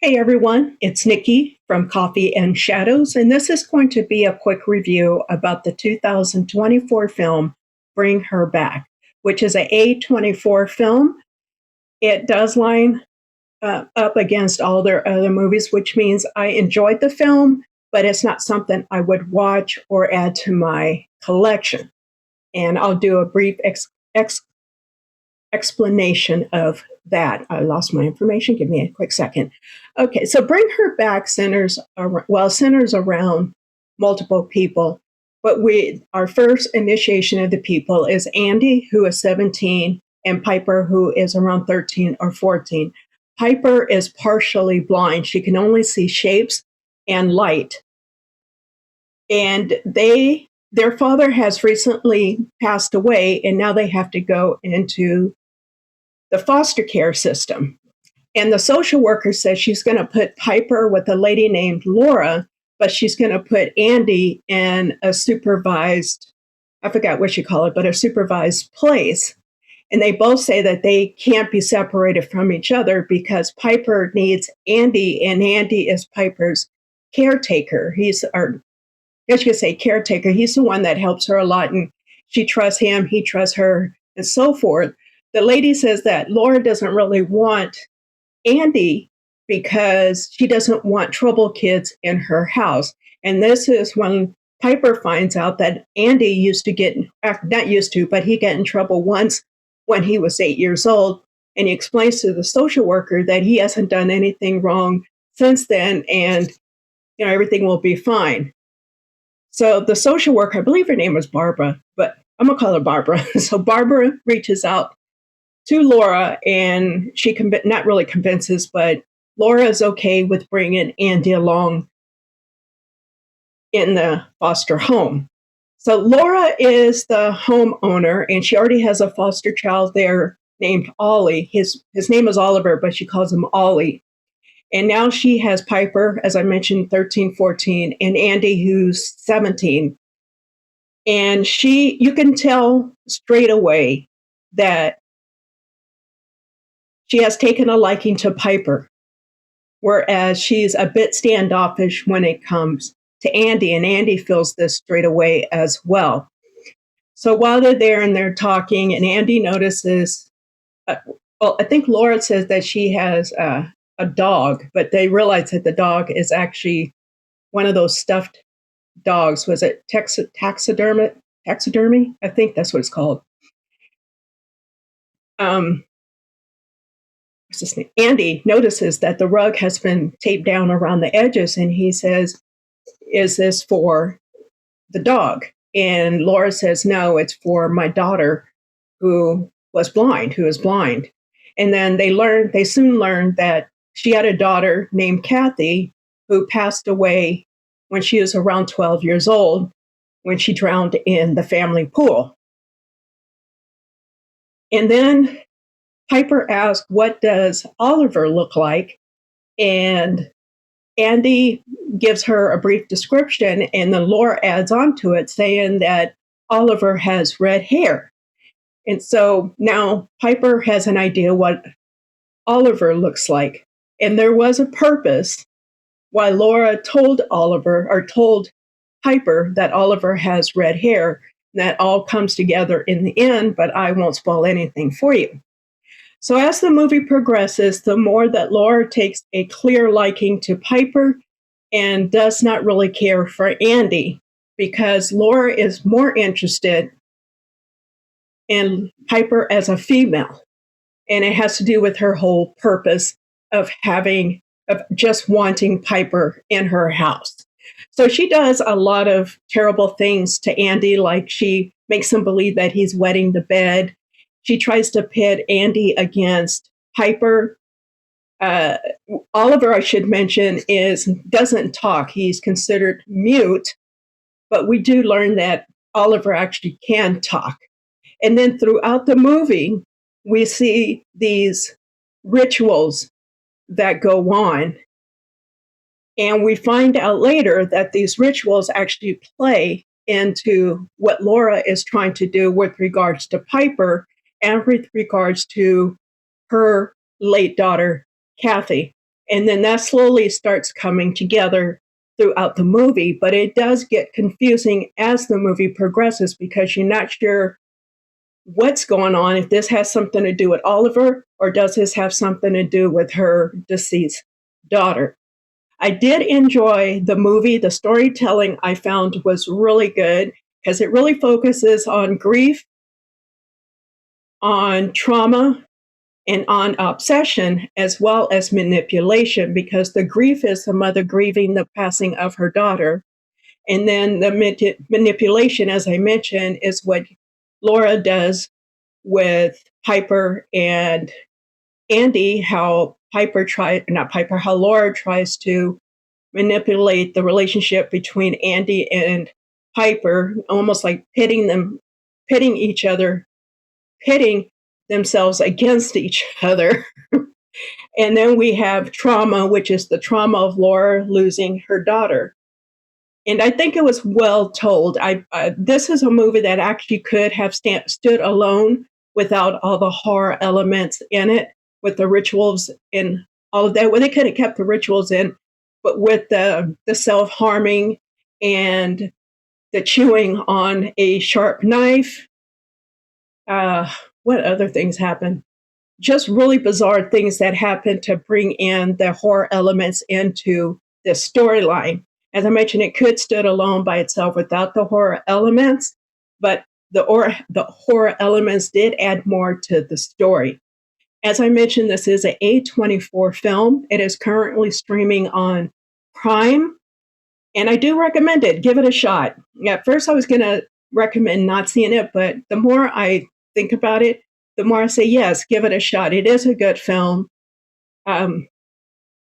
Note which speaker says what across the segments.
Speaker 1: Hey everyone, it's Nikki from Coffee and Shadows, and this is going to be a quick review about the 2024 film Bring Her Back, which is a A24 film. It does line up against all their other movies, which means I enjoyed the film, but it's not something I would watch or add to my collection. And I'll do a brief explanation of that. I lost my information. Give me a quick second. Okay, so Bring Her Back centers around multiple people, but our first initiation of the people is Andy, who is 17, and Piper, who is around 13 or 14. Piper is partially blind. She can only see shapes and light. And their father has recently passed away, and now they have to go into the foster care system. And the social worker says she's going to put Piper with a lady named Laura, but she's going to put Andy in a supervised, I forgot what you call it, but a supervised place. And they both say that they can't be separated from each other because Piper needs Andy, and Andy is Piper's caretaker. I guess you could say caretaker. He's the one that helps her a lot, and she trusts him, he trusts her, and so forth. The lady says that Laura doesn't really want Andy because she doesn't want trouble kids in her house. And this is when Piper finds out that Andy used to not used to, but he got in trouble once when he was 8 years old. And he explains to the social worker that he hasn't done anything wrong since then, and everything will be fine. So the social worker, I believe her name was Barbara, but I'm gonna call her Barbara. So Barbara reaches out to Laura, and she not really convinces, but Laura is okay with bringing Andy along in the foster home. So Laura is the homeowner, and she already has a foster child there named Ollie. His name is Oliver, but she calls him Ollie. And now she has Piper, as I mentioned, 13, 14, and Andy, who's 17. And you can tell straight away that she has taken a liking to Piper, whereas she's a bit standoffish when it comes to Andy, and Andy feels this straight away as well. So while they're there and they're talking, and Andy notices, I think Laura says that she has a dog, but they realize that the dog is actually one of those stuffed dogs. Was it taxidermy? I think that's what it's called. What's his name? Andy notices that the rug has been taped down around the edges, and he says, "Is this for the dog?" And Laura says, "No, it's for my daughter who is blind. And then they soon learn that she had a daughter named Kathy who passed away when she was around 12 years old when she drowned in the family pool. And then Piper asks, "What does Oliver look like?" And Andy gives her a brief description, and then Laura adds on to it saying that Oliver has red hair. And so now Piper has an idea what Oliver looks like. And there was a purpose why Laura told Piper that Oliver has red hair. That all comes together in the end, but I won't spoil anything for you. So as the movie progresses, the more that Laura takes a clear liking to Piper and does not really care for Andy, because Laura is more interested in Piper as a female. And it has to do with her whole purpose of just wanting Piper in her house. So she does a lot of terrible things to Andy, like she makes him believe that he's wetting the bed. She tries to pit Andy against Piper. Oliver, I should mention, doesn't talk. He's considered mute, but we do learn that Oliver actually can talk. And then throughout the movie, we see these rituals that go on. And we find out later that these rituals actually play into what Laura is trying to do with regards to Piper and with regards to her late daughter, Kathy. And then that slowly starts coming together throughout the movie, but it does get confusing as the movie progresses because you're not sure what's going on, if this has something to do with Oliver or does this have something to do with her deceased daughter. I did enjoy the movie. The storytelling I found was really good because it really focuses on grief, on trauma, and on obsession, as well as manipulation, because the grief is the mother grieving the passing of her daughter. And then the manipulation, as I mentioned, is what Laura does with Piper and Andy, how how Laura tries to manipulate the relationship between Andy and Piper, almost like pitting each other, pitting themselves against each other. And then we have trauma, which is the trauma of Laura losing her daughter. And I think it was well told. This is a movie that actually could have stood alone without all the horror elements in it, with the rituals and all of that. Well, they could have kept the rituals in, but with the self harming and the chewing on a sharp knife. What other things happen? Just really bizarre things that happen to bring in the horror elements into the storyline. As I mentioned, it could stood alone by itself without the horror elements, but the horror elements did add more to the story. As I mentioned, this is an A24 film. It is currently streaming on Prime, and I do recommend it. Give it a shot. At first, I was going to recommend not seeing it, but the more I think about it, the more I say, yes, give it a shot. It is a good film. Um,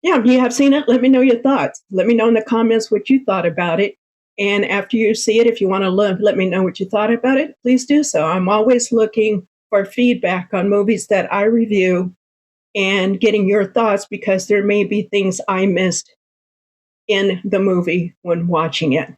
Speaker 1: yeah, you have seen it. Let me know your thoughts. Let me know in the comments what you thought about it. And after you see it, if you want to let me know what you thought about it, please do so. I'm always looking for feedback on movies that I review and getting your thoughts because there may be things I missed in the movie when watching it.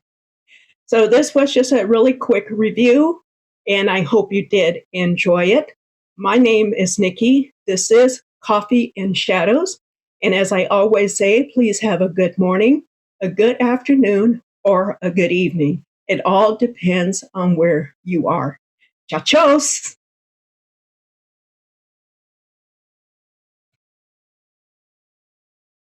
Speaker 1: So this was just a really quick review, and I hope you did enjoy it. My name is Nikki. This is Coffee and Shadows. And as I always say, please have a good morning, a good afternoon, or a good evening. It all depends on where you are. Chachos!